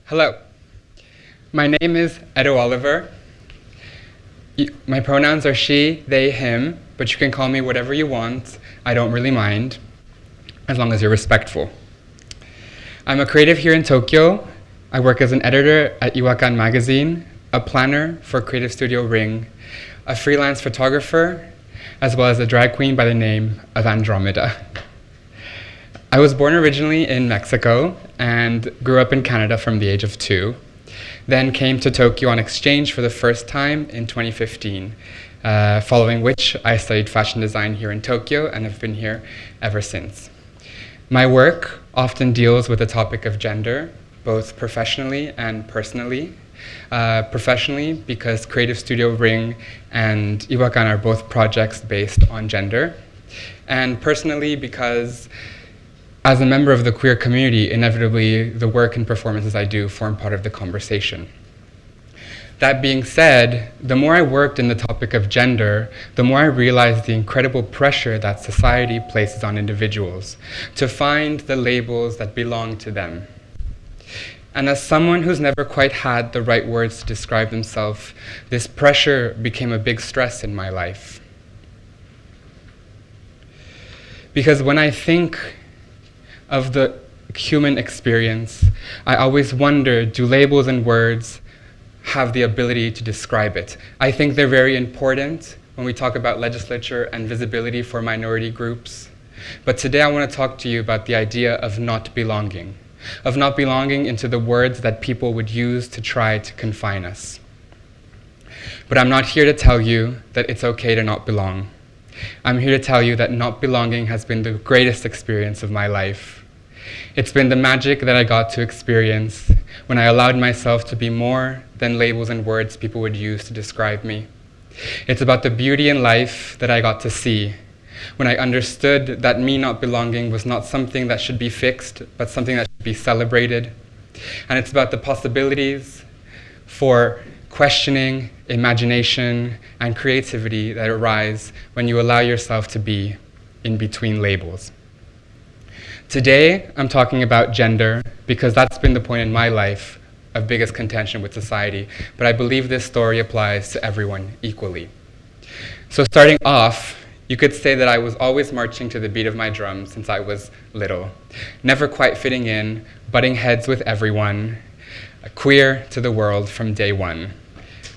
Hello, my name is Edo Oliver. My pronouns are she, they, him, but you can call me whatever you want. I don't really mind, as long as you're respectful. I'm a creative here in Tokyo. I work as an editor at IWAKAN magazine, a planner for Creative Studio REING, a freelance photographer, as well as a drag queen by the name of Andromeda. I was born originally in Mexico and grew up in Canada from the age of 2. Then came to Tokyo on exchange for the first time in 2015, following which I studied fashion design here in Tokyo and have been here ever since. My work often deals with the topic of gender, both professionally and personally. Professionally, because Creative Studio REING and IWAKAN are both projects based on gender. And personally, because as a member of the queer community, inevitably the work and performances I do form part of the conversation. That being said, the more I worked in the topic of gender, the more I realized the incredible pressure that society places on individuals to find the labels that belong to them. And as someone who's never quite had the right words to describe themselves, this pressure became a big stress in my life. Because when I think of the human experience, I always wonder, do labels and words have the ability to describe it? I think they're very important when we talk about legislature and visibility for minority groups. But today I want to talk to you about the idea of not belonging into the words that people would use to try to confine us. But I'm not here to tell you that it's okay to not belong. I'm here to tell you that not belonging has been the greatest experience of my life. It's been the magic that I got to experience when I allowed myself to be more than labels and words people would use to describe me. It's about the beauty in life that I got to see when I understood that me not belonging was not something that should be fixed, but something that should be celebrated. And it's about the possibilities for questioning, imagination, and creativity that arise when you allow yourself to be in between labels. Today, I'm talking about gender because that's been the point in my life of biggest contention with society, but I believe this story applies to everyone equally. So starting off, you could say that I was always marching to the beat of my drum since I was little, never quite fitting in, butting heads with everyone, queer to the world from day one.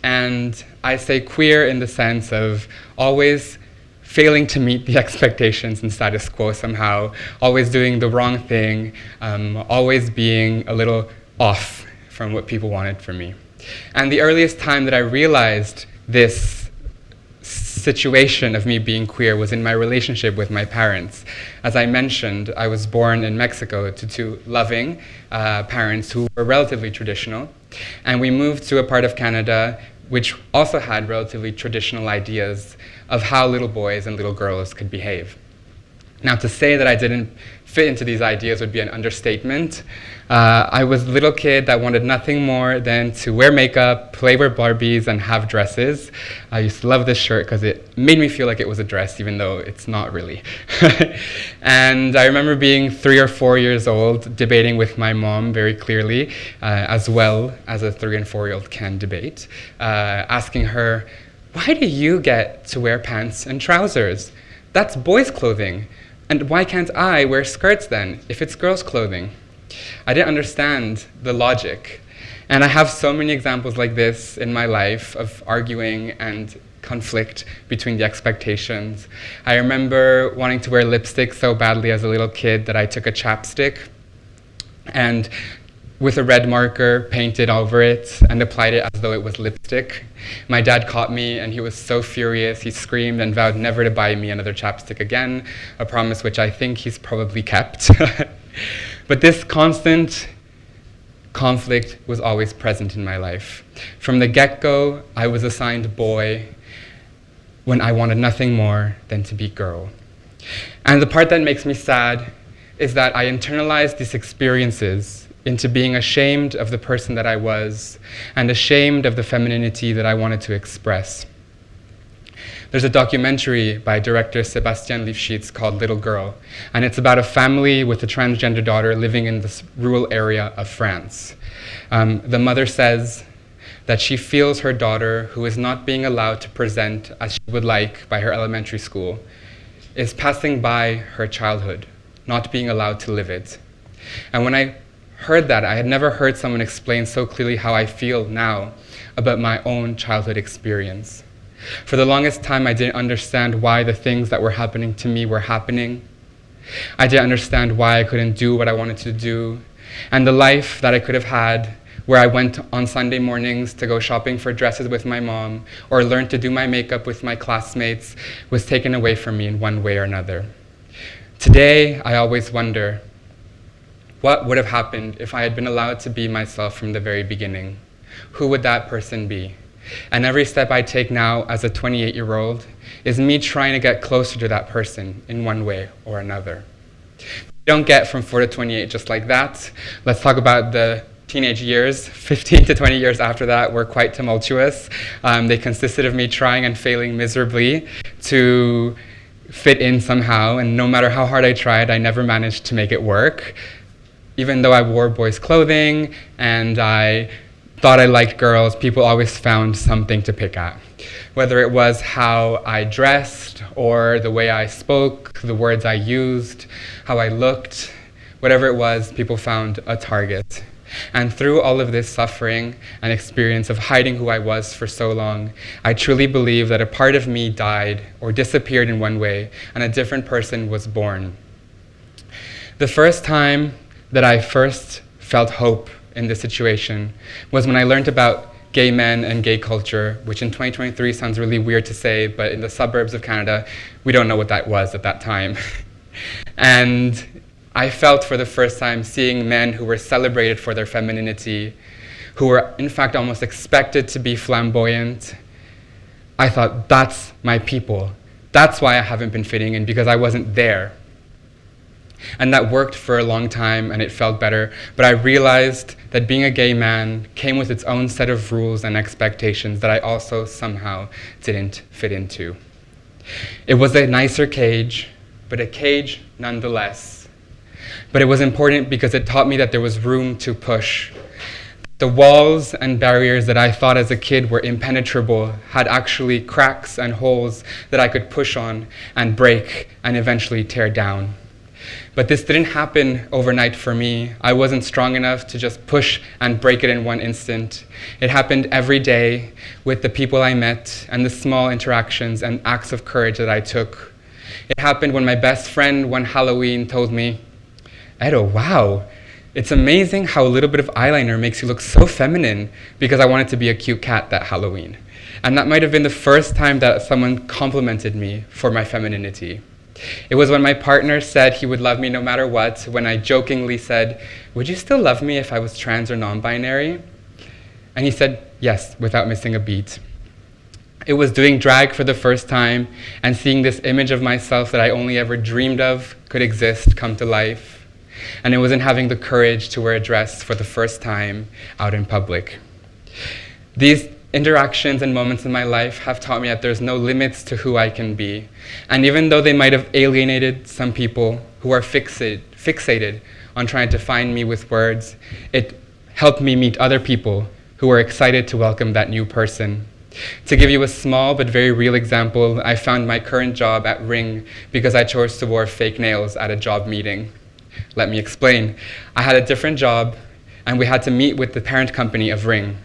And I say queer in the sense of always failing to meet the expectations and status quo somehow, always doing the wrong thing, always being a little off from what people wanted from me. And the earliest time that I realized this situation of me being queer was in my relationship with my parents. As I mentioned, I was born in Mexico to 2 loving parents who were relatively traditional, and we moved to a part of Canada which also had relatively traditional ideas of how little boys and little girls could behave. Now, to say that I didn't fit into these ideas would be an understatement. I was a little kid that wanted nothing more than to wear makeup, play with Barbies, and have dresses. I used to love this shirt because it made me feel like it was a dress, even though it's not really. And I remember being 3 or 4 years old, debating with my mom very clearly, as well as a 3 and 4-year-old can debate, asking her, "Why do you get to wear pants and trousers? That's boys' clothing. And why can't I wear skirts then, if it's girls' clothing?" I didn't understand the logic. And I have so many examples like this in my life of arguing and conflict between the expectations. I remember wanting to wear lipstick so badly as a little kid that I took a chapstick and with a red marker painted over it and applied it as though it was lipstick. My dad caught me and he was so furious. He screamed and vowed never to buy me another chapstick again, a promise which I think he's probably kept. But this constant conflict was always present in my life. From the get-go, I was assigned boy when I wanted nothing more than to be girl. And the part that makes me sad is that I internalized these experiences into being ashamed of the person that I was and ashamed of the femininity that I wanted to express. There's a documentary by director Sebastian Lifshitz called Little Girl, and it's about a family with a transgender daughter living in this rural area of France. The mother says that she feels her daughter, who is not being allowed to present as she would like by her elementary school, is passing by her childhood, not being allowed to live it. And when I heard that, I had never heard someone explain so clearly how I feel now about my own childhood experience. For the longest time, I didn't understand why the things that were happening to me were happening. I didn't understand why I couldn't do what I wanted to do. And the life that I could have had, where I went on Sunday mornings to go shopping for dresses with my mom, or learned to do my makeup with my classmates, was taken away from me in one way or another. Today, I always wonder, what would have happened if I had been allowed to be myself from the very beginning? Who would that person be? And every step I take now as a 28-year-old is me trying to get closer to that person in one way or another. You don't get from 4 to 28 just like that. Let's talk about the teenage years. 15 to 20 years after that were quite tumultuous. They consisted of me trying and failing miserably to fit in somehow, and no matter how hard I tried, I never managed to make it work. Even though I wore boys' clothing and I thought I liked girls, people always found something to pick at. Whether it was how I dressed or the way I spoke, the words I used, how I looked, whatever it was, people found a target. And through all of this suffering and experience of hiding who I was for so long, I truly believe that a part of me died or disappeared in one way, and a different person was born. The first time that I first felt hope in this situation was when I learned about gay men and gay culture, which in 2023 sounds really weird to say, but in the suburbs of Canada, we don't know what that was at that time. And I felt for the first time seeing men who were celebrated for their femininity, who were in fact almost expected to be flamboyant. I thought, that's my people. That's why I haven't been fitting in, because I wasn't there. And that worked for a long time, and it felt better. But I realized that being a gay man came with its own set of rules and expectations that I also somehow didn't fit into. It was a nicer cage, but a cage nonetheless. But it was important because it taught me that there was room to push. The walls and barriers that I thought as a kid were impenetrable had actually cracks and holes that I could push on and break and eventually tear down. But this didn't happen overnight for me. I wasn't strong enough to just push and break it in one instant. It happened every day with the people I met and the small interactions and acts of courage that I took. It happened when my best friend one Halloween told me, "Edo, wow, it's amazing how a little bit of eyeliner makes you look so feminine," because I wanted to be a cute cat that Halloween. And that might have been the first time that someone complimented me for my femininity. It was when my partner said he would love me no matter what, when I jokingly said, "Would you still love me if I was trans or non-binary?" And he said, yes, without missing a beat. It was doing drag for the first time and seeing this image of myself that I only ever dreamed of could exist come to life. And it was in having the courage to wear a dress for the first time out in public. These interactions and moments in my life have taught me that there's no limits to who I can be. And even though they might have alienated some people who are fixated on trying to find me with words, it helped me meet other people who are excited to welcome that new person. To give you a small but very real example, I found my current job at REING because I chose to wear fake nails at a job meeting. Let me explain. I had a different job, and we had to meet with the parent company of REING.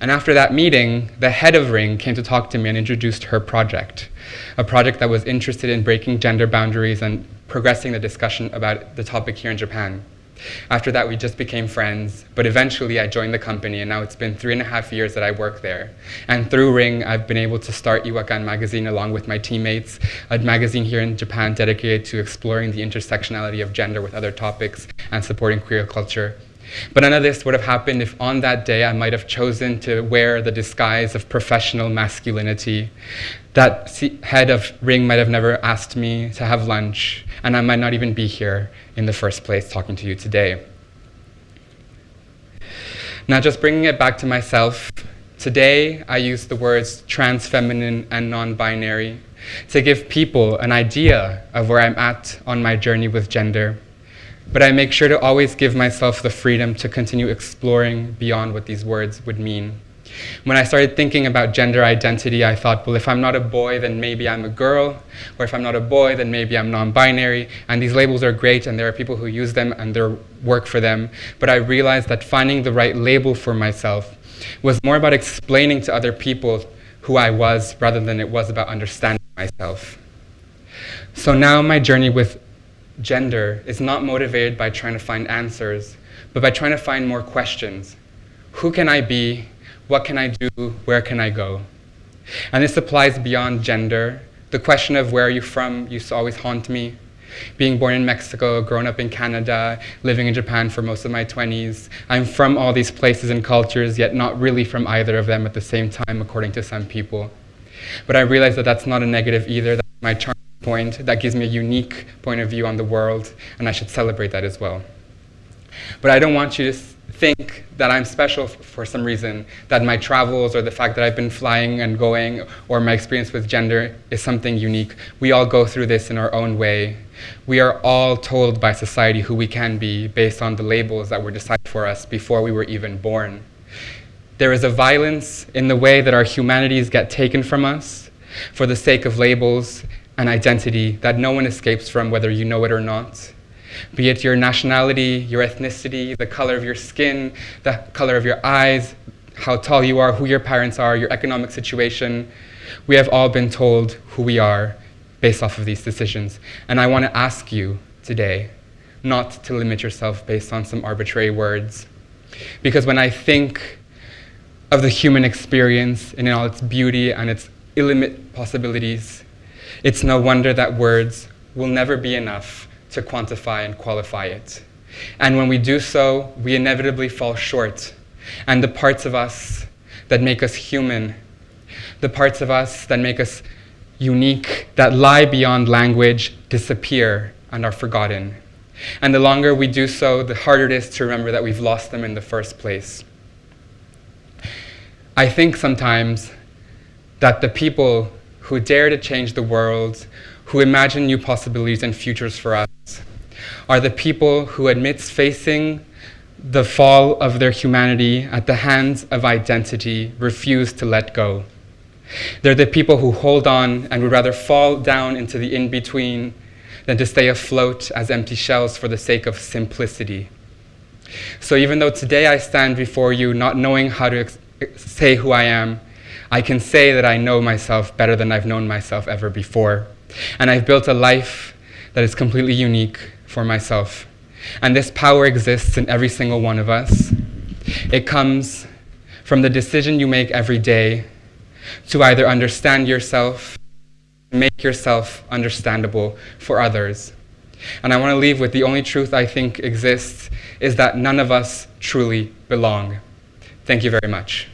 And after that meeting, the head of REING came to talk to me and introduced her project, a project that was interested in breaking gender boundaries and progressing the discussion about the topic here in Japan. After that, we just became friends, but eventually I joined the company, and now it's been 3.5 years that I work there. And through REING, I've been able to start IWAKAN magazine along with my teammates, a magazine here in Japan dedicated to exploring the intersectionality of gender with other topics and supporting queer culture. But none of this would have happened if on that day I might have chosen to wear the disguise of professional masculinity. That head of REING might have never asked me to have lunch, and I might not even be here in the first place talking to you today. Now, just bringing it back to myself, Today, I use the words trans, feminine, and non-binary to give people an idea of where I'm at on my journey with gender. But I make sure to always give myself the freedom to continue exploring beyond what these words would mean. When I started thinking about gender identity, I thought, well, if I'm not a boy, then maybe I'm a girl, or if I'm not a boy, then maybe I'm non-binary, and these labels are great, and there are people who use them, and they work for them. But I realized that finding the right label for myself was more about explaining to other people who I was, rather than it was about understanding myself. So now my journey with gender is not motivated by trying to find answers, but by trying to find more questions. Who can I be? What can I do? Where can I go? And this applies beyond gender. The question of where are you from used to always haunt me. Being born in Mexico, grown up in Canada, living in Japan for most of my 20s, I'm from all these places and cultures, yet not really from either of them at the same time, according to some people. But I realize that that's not a negative either. That's my charming point. That gives me a unique point of view on the world, and I should celebrate that as well. But I don't want you to think that I'm special for some reason, that my travels or the fact that I've been flying and going or my experience with gender is something unique. We all go through this in our own way. We are all told by society who we can be based on the labels that were decided for us before we were even born. There is a violence in the way that our humanities get taken from us for the sake of labels and identity that no one escapes from, whether you know it or not. Be it your nationality, your ethnicity, the color of your skin, the color of your eyes, how tall you are, who your parents are, your economic situation. We have all been told who we are based off of these decisions. And I want to ask you today not to limit yourself based on some arbitrary words. Because when I think of the human experience in all its beauty and its illimit possibilities, it's no wonder that words will never be enough to quantify and qualify it. And when we do so, we inevitably fall short. And the parts of us that make us human, the parts of us that make us unique, that lie beyond language, disappear and are forgotten. And the longer we do so, the harder it is to remember that we've lost them in the first place. I think sometimes that the people who dare to change the world, who imagine new possibilities and futures for us, are the people who, amidst facing the fall of their humanity at the hands of identity, refuse to let go. They're the people who hold on and would rather fall down into the in-between than to stay afloat as empty shells for the sake of simplicity. So even though today I stand before you not knowing how to say who I am, I can say that I know myself better than I've known myself ever before. And I've built a life that is completely unique for myself. And this power exists in every single one of us. It comes from the decision you make every day to either understand yourself, make yourself understandable for others. And I want to leave with the only truth I think exists is that none of us truly belong. Thank you very much.